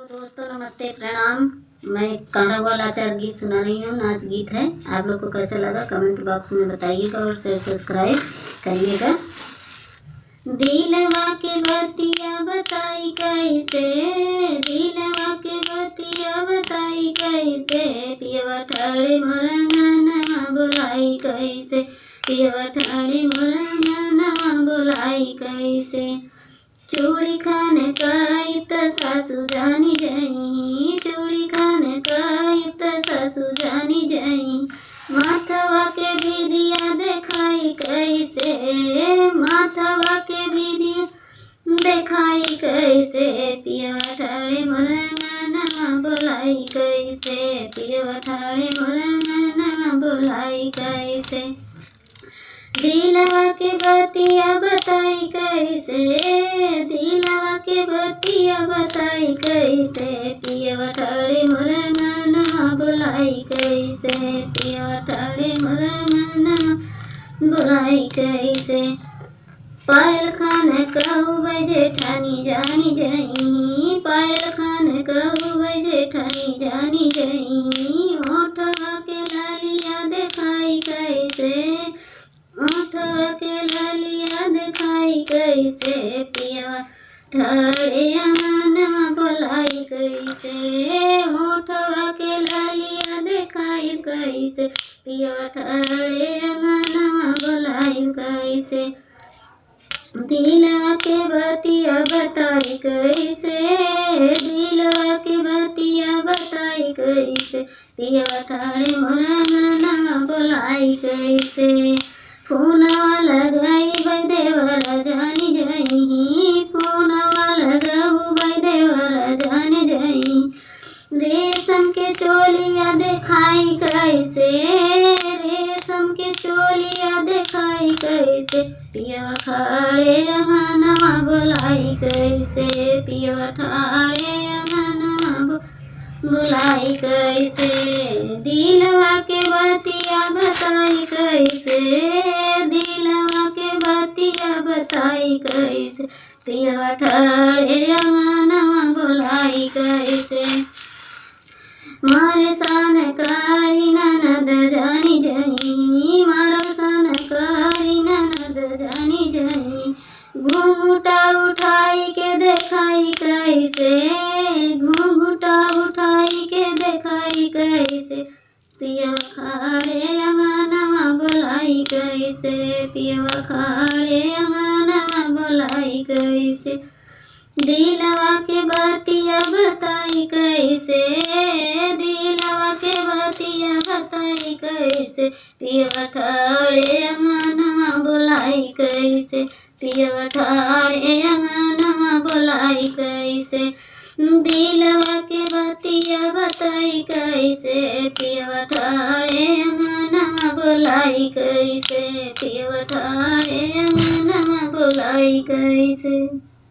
दोस्तों, नमस्ते, प्रणाम। मैं कारावाल आचार गीत सुना रही हूँ। नाच गीत है। आप लोग को कैसा लगा कमेंट बॉक्स में बताइएगा और शेयर सब्सक्राइब करिएगा। दिलवा के बतिया बताई कैसे, दिलवा के बतिया बताई कैसे, पियवा ठाड़े मोरंगनवा बोलाई कैसे, पियवा ठाड़े मोरंगनवा बोलाई कैसे। चूड़ी खाने काई त सासू जानी जाई, चूड़ी खाने काई त सासू जानी जाई। माथवा के विधिया देखाई कैसे, माथवा के विधिया देखाई कैसे, पियवा ठाड़े मोरंगनवा बोलाई कैसे, पियवा ठाड़े मोरंगनवा बोलाई कैसे। दिलवा के बतिया बताई कैसे, दिलवा के बतिया बताई कैसे, पियवा ठाड़े मोरंगनवा बोलाई कैसे, पियवा ठाड़े मोरंगनवा बोलाई कैसे। पायल खाने कहू बजे ठानी जानी जाई, पायल खाने कहू बजे ठानी जानी जाई। ओठवा के लालिया देखाई कैसे, ओठवा के लालिया देखाई कैसे, पियवा ठाड़े अंगनवा बोलाई कैसे, ओठवा के लालिया देखाई कैसे, पियवा ठाड़े अंगनवा बोलाई कैसे। दिलवा के बतिया बताई कैसे, दिलवा के बतिया बताई कैसे, पियवा ठाड़े मोरंगनवा बोलाई कैसे। फोनवा लगाई देवरा जानी जाई, फोनवा लगाऊ देवरा जानी जाई। रेशम के चोलिया देखाई कैसे, रेशम के चोलिया देखाई कैसे, पियवा ठाड़े अंगनवा बोलाई कैसे, पियवा ठाड़े अंगनवा बोलाई कैसे। दिलवा के बतिया बताई कैसे, दिलवा के बतिया बताई कैसे, पियवा ठाड़े अंगनवा बोलाई कैसे। मारे सन कारी ननद जानी जाई, मारो सन कारी ननद जानी जाई। घूंघटा उठाई के देखाई कैसे, घूंघटा उठाई के देखाई कैसे, पियवा ठाड़े अंगनवा बोलाई कैसे, पियवा ठाड़े अंगनवा बोलाई कैसे। दिलवा के बतिया बताई कैसे, दिलवा के बतिया बताई कैसे, पियवा ठाड़े अंगनवा बोलाई कैसे, पियवा ठाड़े अंगनवा बोलाई कैसे। दिलवा के बतिया बताई कैसे, पियवा ठाड़े अंगनवा बोलाई कैसे, पियवा ठाड़े अंगनवा बोलाई कैसे।